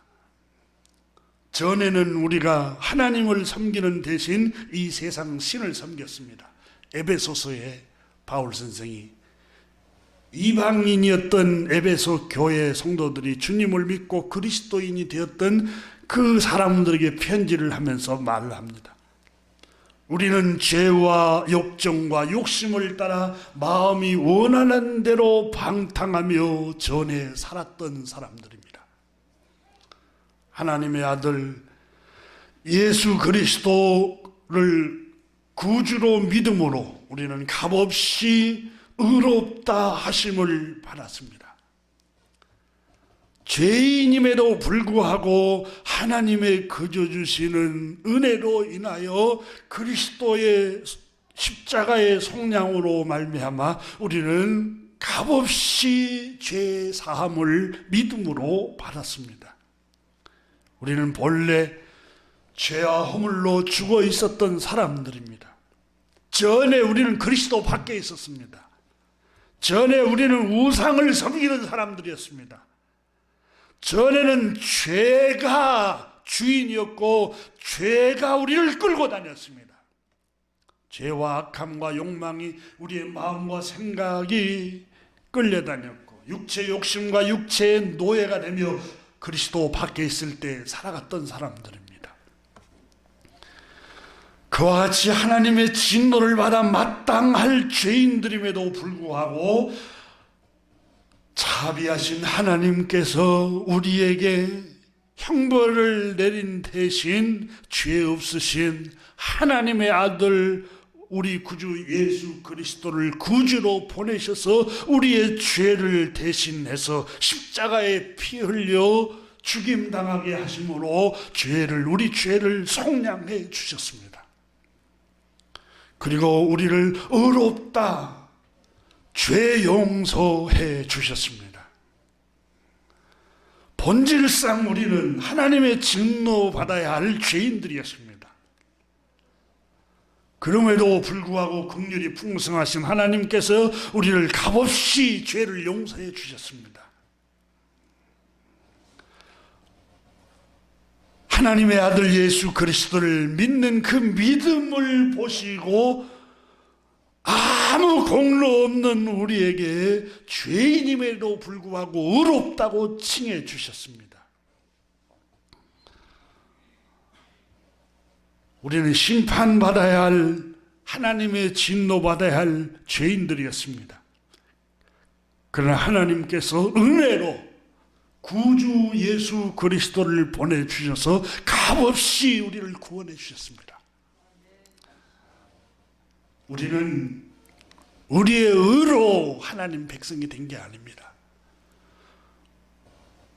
전에는 우리가 하나님을 섬기는 대신 이 세상 신을 섬겼습니다. 에베소서에 바울 선생이 이방인이었던 에베소 교회 성도들이 주님을 믿고 그리스도인이 되었던 그 사람들에게 편지를 하면서 말을 합니다. 우리는 죄와 욕정과 욕심을 따라 마음이 원하는 대로 방탕하며 전에 살았던 사람들입니다. 하나님의 아들 예수 그리스도를 구주로 믿음으로 우리는 값없이 의롭다 하심을 받았습니다. 죄인임에도 불구하고 하나님의 거저 주시는 은혜로 인하여 그리스도의 십자가의 속량으로 말미암아 우리는 값없이 죄 사함을 믿음으로 받았습니다. 우리는 본래 죄와 허물로 죽어 있었던 사람들입니다. 전에 우리는 그리스도 밖에 있었습니다. 전에 우리는 우상을 섬기는 사람들이었습니다. 전에는 죄가 주인이었고 죄가 우리를 끌고 다녔습니다. 죄와 악함과 욕망이 우리의 마음과 생각이 끌려다녔고 육체 욕심과 육체의 노예가 되며 그리스도 밖에 있을 때 살아갔던 사람들입니다. 그와 같이 하나님의 진노를 받아 마땅할 죄인들임에도 불구하고 자비하신 하나님께서 우리에게 형벌을 내린 대신 죄 없으신 하나님의 아들 우리 구주 예수 그리스도를 구주로 보내셔서 우리의 죄를 대신해서 십자가에 피 흘려 죽임당하게 하심으로 우리 죄를 속량해 주셨습니다. 그리고 우리를 의롭다 죄 용서해 주셨습니다. 본질상 우리는 하나님의 진노받아야 할 죄인들이었습니다. 그럼에도 불구하고 긍휼이 풍성하신 하나님께서 우리를 값없이 죄를 용서해 주셨습니다. 하나님의 아들 예수 그리스도를 믿는 그 믿음을 보시고 아무 공로 없는 우리에게 죄인임에도 불구하고 의롭다고 칭해 주셨습니다. 우리는 심판받아야 할 하나님의 진노받아야 할 죄인들이었습니다. 그러나 하나님께서 은혜로 구주 예수 그리스도를 보내주셔서 값없이 우리를 구원해 주셨습니다. 우리는 우리의 의로 하나님 백성이 된 게 아닙니다.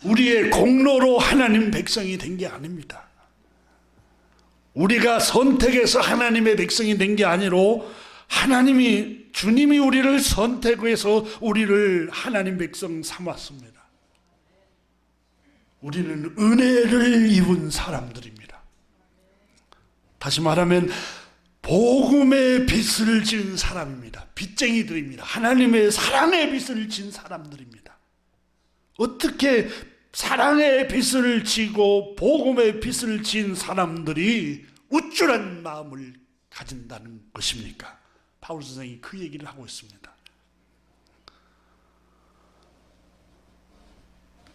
우리의 공로로 하나님 백성이 된 게 아닙니다. 우리가 선택해서 하나님의 백성이 된 게 아니로 주님이 우리를 선택해서 우리를 하나님 백성 삼았습니다. 우리는 은혜를 입은 사람들입니다. 다시 말하면 복음의 빛을 지은 사람입니다. 빛쟁이들입니다. 하나님의 사랑의 빛을 진 사람들입니다. 어떻게 사랑의 빛을 지고 복음의 빛을 진 사람들이 우쭐한 마음을 가진다는 것입니까? 바울 선생이 그 얘기를 하고 있습니다.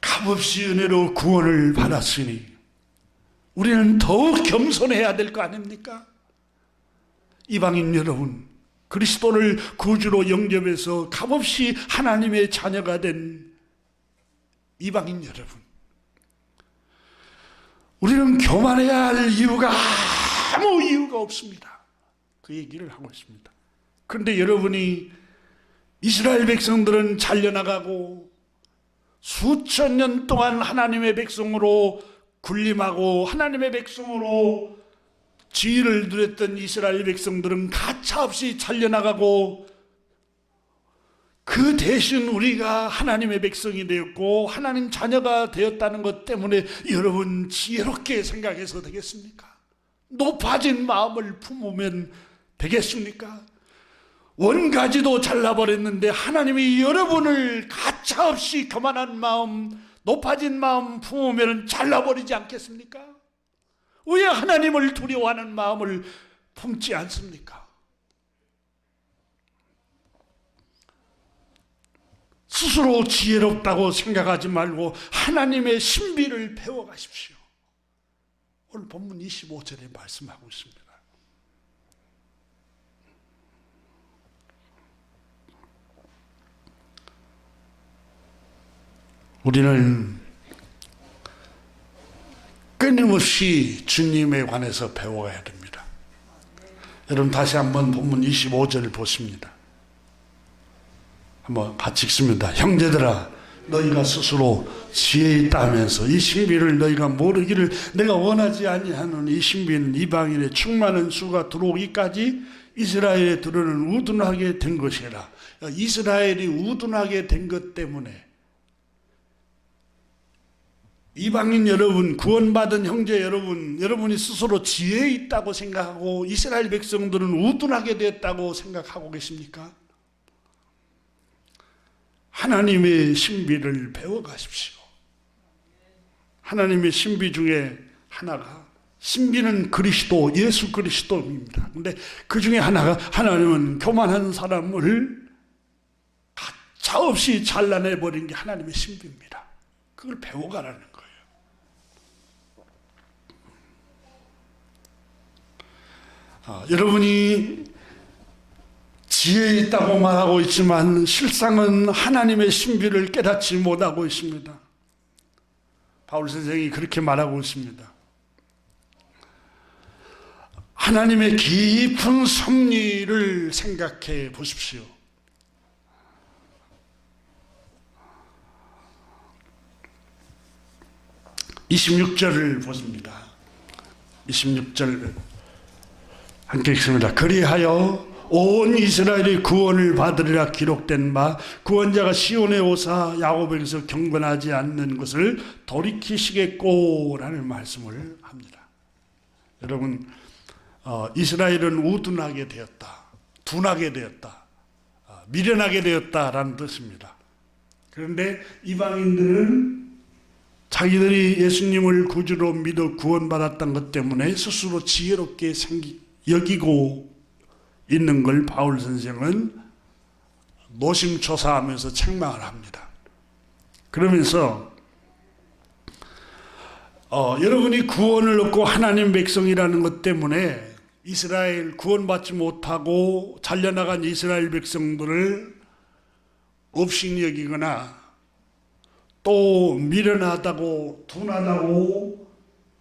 값없이 은혜로 구원을 받았으니 우리는 더욱 겸손해야 될 거 아닙니까? 이방인 여러분, 그리스도를 구주로 영접해서 값없이 하나님의 자녀가 된 이방인 여러분, 우리는 교만해야 할 이유가 아무 이유가 없습니다. 그 얘기를 하고 있습니다. 그런데 여러분이 이스라엘 백성들은 잘려나가고 수천 년 동안 하나님의 백성으로 군림하고 하나님의 백성으로 지위를 누렸던 이스라엘 백성들은 가차없이 잘려나가고, 그 대신 우리가 하나님의 백성이 되었고 하나님 자녀가 되었다는 것 때문에 여러분 지혜롭게 생각해서 되겠습니까? 높아진 마음을 품으면 되겠습니까? 원가지도 잘라버렸는데 하나님이 여러분을 가차없이 교만한 마음, 높아진 마음 품으면 잘라버리지 않겠습니까? 왜 하나님을 두려워하는 마음을 품지 않습니까? 스스로 지혜롭다고 생각하지 말고 하나님의 신비를 배워가십시오. 오늘 본문 25절에 말씀하고 있습니다. 우리는 끊임없이 주님에 관해서 배워가야 됩니다. 여러분 다시 한번 본문 25절을 보십니다. 한번 같이 읽습니다. 형제들아, 너희가 스스로 지혜 있다 하면서 이 신비를 너희가 모르기를 내가 원하지 아니하는 이 신비는 이방인의 충만한 수가 들어오기까지 이스라엘에 들어는 우둔하게 된 것이라. 이스라엘이 우둔하게 된 것 때문에 이방인 여러분, 구원받은 형제 여러분, 여러분이 스스로 지혜 있다고 생각하고 이스라엘 백성들은 우둔하게 됐다고 생각하고 계십니까? 하나님의 신비를 배워가십시오. 하나님의 신비 중에 하나가, 신비는 그리스도, 예수 그리스도입니다. 근데 그 중에 하나가, 하나님은 교만한 사람을 가차없이 잘라내버린 게 하나님의 신비입니다. 그걸 배워가라는 거예요. 여러분이 지혜 있다고 말하고 있지만 실상은 하나님의 신비를 깨닫지 못하고 있습니다. 바울 선생이 그렇게 말하고 있습니다. 하나님의 깊은 섭리를 생각해 보십시오. (26절을) 보십니다. 26절 함께 읽습니다. 그리하여 온 이스라엘이 구원을 받으리라 기록된 바 구원자가 시온에 오사 야곱에게서 경건하지 않는 것을 돌이키시겠고 라는 말씀을 합니다. 여러분, 이스라엘은 우둔하게 되었다, 둔하게 되었다, 미련하게 되었다라는 뜻입니다. 그런데 이방인들은 자기들이 예수님을 구주로 믿어 구원받았던 것 때문에 스스로 지혜롭게 여기고 있는 걸 바울 선생은 노심초사하면서 책망을 합니다. 그러면서 여러분이 구원을 얻고 하나님 백성이라는 것 때문에 이스라엘 구원받지 못하고 잘려나간 이스라엘 백성들을 업신 여기거나 또 미련하다고 둔하다고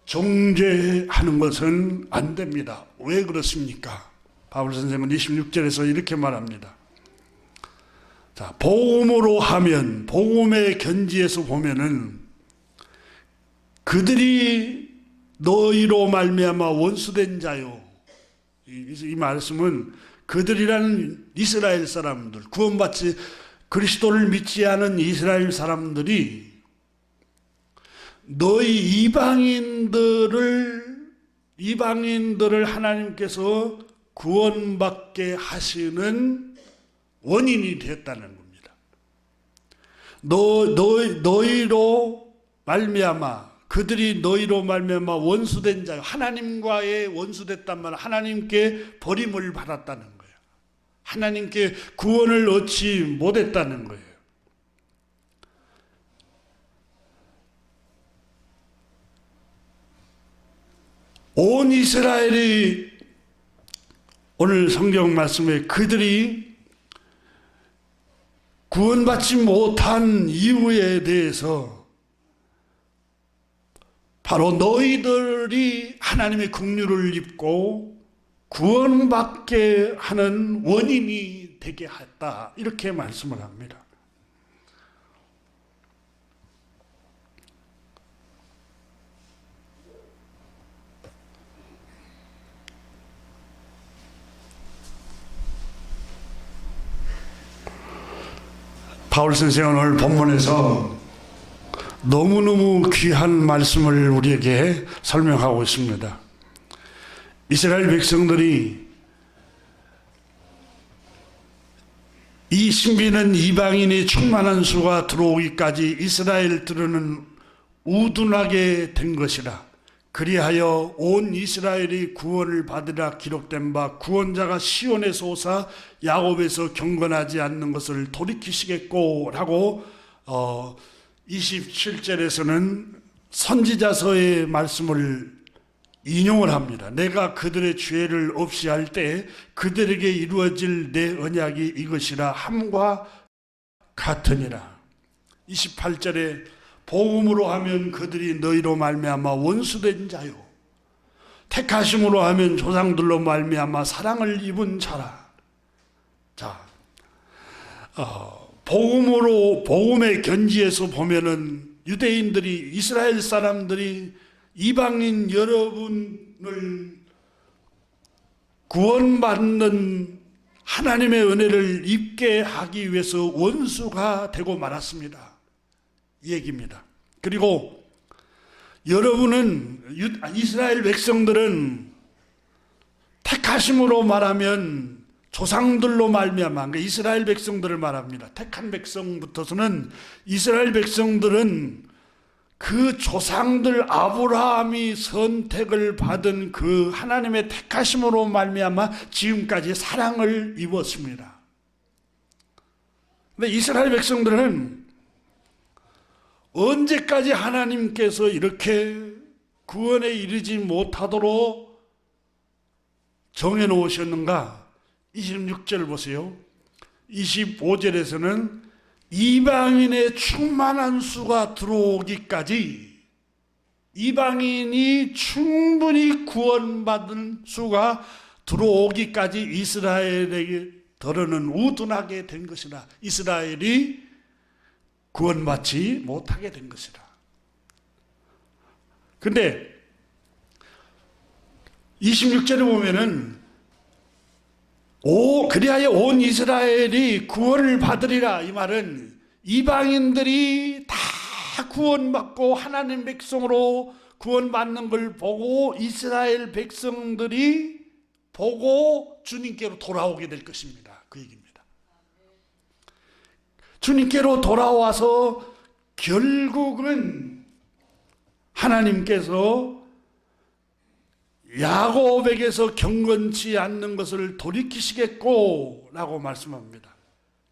정죄하는 것은 안 됩니다. 왜 그렇습니까? 바울 선생은 26절에서 이렇게 말합니다. 자, 복음으로 하면, 복음의 견지에서 보면은 그들이 너희로 말미암아 원수된 자요. 이 말씀은 그들이라는 이스라엘 사람들, 구원받지 그리스도를 믿지 않은 이스라엘 사람들이 너희 이방인들을 하나님께서 구원받게 하시는 원인이 되었다는 겁니다. 너희로 말미암아, 그들이 너희로 말미암아 원수된 자, 하나님과의 원수됐단 말은 하나님께 버림을 받았다는 거예요. 하나님께 구원을 얻지 못했다는 거예요. 온 이스라엘이 오늘 성경 말씀에 그들이 구원받지 못한 이유에 대해서 바로 너희들이 하나님의 긍휼을 입고 구원받게 하는 원인이 되게 했다, 이렇게 말씀을 합니다. 바울 선생은 오늘 본문에서 너무너무 귀한 말씀을 우리에게 설명하고 있습니다. 이스라엘 백성들이 이 신비는 이방인이 충만한 수가 들어오기까지 이스라엘들은 우둔하게 된 것이라. 그리하여 온 이스라엘이 구원을 받으라 기록된 바 구원자가 시온에서 오사 야곱에서 경건하지 않는 것을 돌이키시겠고 라고 27절에서는 선지자서의 말씀을 인용을 합니다. 내가 그들의 죄를 없이 할 때 그들에게 이루어질 내 언약이 이것이라 함과 같으니라. 28절에 복음으로 하면 그들이 너희로 말미암아 원수된 자요 택하심으로 하면 조상들로 말미암아 사랑을 입은 자라. 자, 복음의 견지에서 보면은 유대인들이, 이스라엘 사람들이 이방인 여러분을 구원받는 하나님의 은혜를 입게 하기 위해서 원수가 되고 말았습니다, 이 얘기입니다. 그리고 여러분은, 이스라엘 백성들은 택하심으로 말하면 조상들로 말미암아, 그러니까 이스라엘 백성들을 말합니다. 택한 백성부터서는 이스라엘 백성들은 그 조상들 아브라함이 선택을 받은 그 하나님의 택하심으로 말미암아 지금까지 사랑을 입었습니다. 근데 이스라엘 백성들은 언제까지 하나님께서 이렇게 구원에 이르지 못하도록 정해놓으셨는가? 26절 보세요. 25절에서는 이방인의 충만한 수가 들어오기까지, 이방인이 충분히 구원받은 수가 들어오기까지 이스라엘에게들은 우둔하게 된 것이라. 이스라엘이 구원받지 못하게 된 것이라. 근데 26절에 보면은 그리하여 온 이스라엘이 구원을 받으리라. 이 말은 이방인들이 다 구원받고 하나님 백성으로 구원받는 걸 보고 이스라엘 백성들이 보고 주님께로 돌아오게 될 것입니다, 그 얘기입니다. 주님께로 돌아와서 결국은 하나님께서 야곱에게서 경건치 않는 것을 돌이키시겠고 라고 말씀합니다.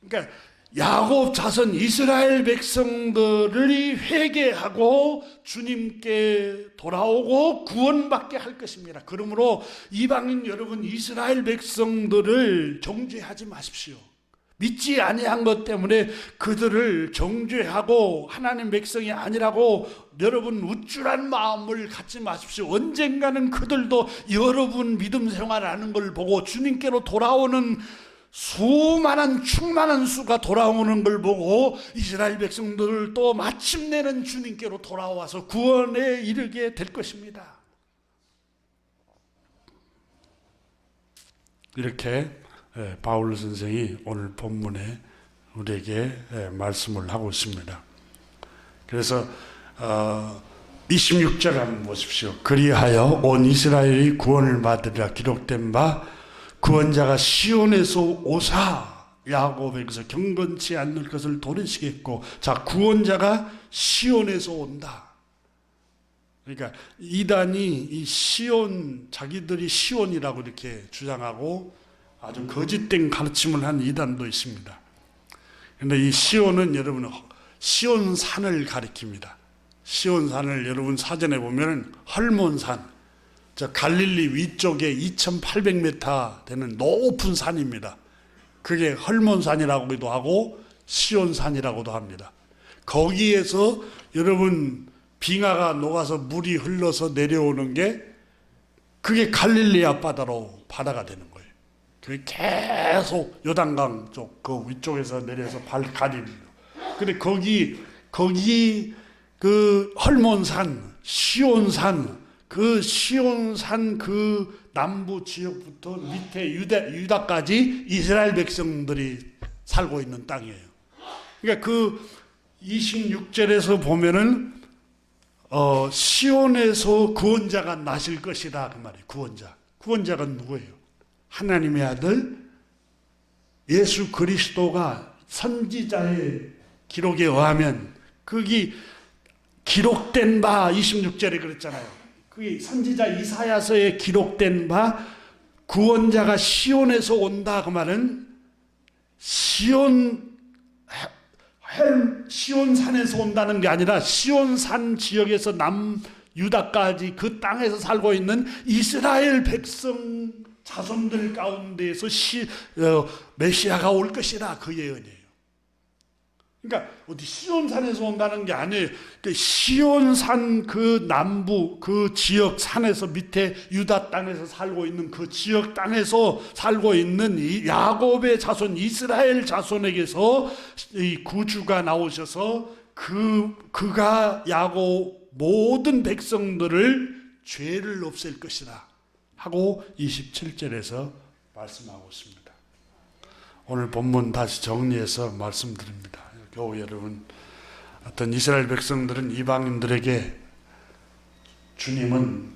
그러니까 야곱 자손 이스라엘 백성들이 회개하고 주님께 돌아오고 구원받게 할 것입니다. 그러므로 이방인 여러분, 이스라엘 백성들을 정죄하지 마십시오. 믿지 아니한 것 때문에 그들을 정죄하고 하나님 백성이 아니라고 여러분 우쭐한 마음을 갖지 마십시오. 언젠가는 그들도 여러분 믿음 생활하는 걸 보고 주님께로 돌아오는 수많은 충만한 수가 돌아오는 걸 보고 이스라엘 백성들도 마침내는 주님께로 돌아와서 구원에 이르게 될 것입니다. 이렇게 바울 선생이 오늘 본문에 우리에게 말씀을 하고 있습니다. 그래서 26절 한번 보십시오. 그리하여 온 이스라엘이 구원을 받으리라 기록된 바 구원자가 시온에서 오사 야곱에게서 경건치 않는 것을 돌이키겠고. 자, 구원자가 시온에서 온다. 그러니까 이단이 이 시온, 자기들이 시온이라고 이렇게 주장하고 아주 거짓된 가르침을 한 이단도 있습니다. 그런데 이 시온은 여러분 시온산을 가리킵니다. 시온산을 여러분 사전에 보면 헐몬산, 저 갈릴리 위쪽에 2800m 되는 높은 산입니다. 그게 헐몬산이라고도 하고 시온산이라고도 합니다. 거기에서 여러분 빙하가 녹아서 물이 흘러서 내려오는 게 그게 갈릴리 앞바다로 바다가 되는 거예요. 그게 계속 요단강 쪽 그 위쪽에서 내려서 갈릴리로. 근데 거기 그 헐몬산, 시온산, 그 시온산 그 남부 지역부터 밑에 유다까지 이스라엘 백성들이 살고 있는 땅이에요. 그러니까 그 26절에서 보면은 시온에서 구원자가 나실 것이다 그 말이에요. 구원자가 누구예요? 하나님의 아들 예수 그리스도가 선지자의 기록에 의하면 거기 기록된 바 26절에 그랬잖아요. 그게 선지자 이사야서에 기록된 바 구원자가 시온에서 온다 그 말은 시온산에서 온다는 게 아니라 시온산 지역에서 남유다까지 그 땅에서 살고 있는 이스라엘 백성 자손들 가운데에서 메시아가 올 것이다 그 예언이에요. 그러니까 어디 시온산에서 온다는 게 아니에요. 그 시온산 그 남부 그 지역 산에서 밑에 유다 땅에서 살고 있는 그 지역 땅에서 살고 있는 이 야곱의 자손 이스라엘 자손에게서 이 구주가 나오셔서 그가 야곱 모든 백성들을 죄를 없앨 것이다 하고 27절에서 말씀하고 있습니다. 오늘 본문 다시 정리해서 말씀드립니다. 교우 여러분, 어떤 이스라엘 백성들은 이방인들에게 주님은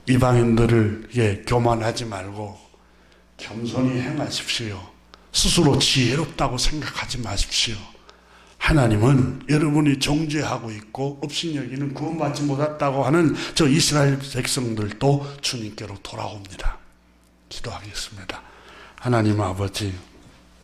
이방인들에게 교만하지 말고 겸손히 행하십시오. 스스로 지혜롭다고 생각하지 마십시오. 하나님은 여러분이 정죄하고 있고 업신여기는 구원받지 못했다고 하는 저 이스라엘 백성들도 주님께로 돌아옵니다. 기도하겠습니다. 하나님 아버지,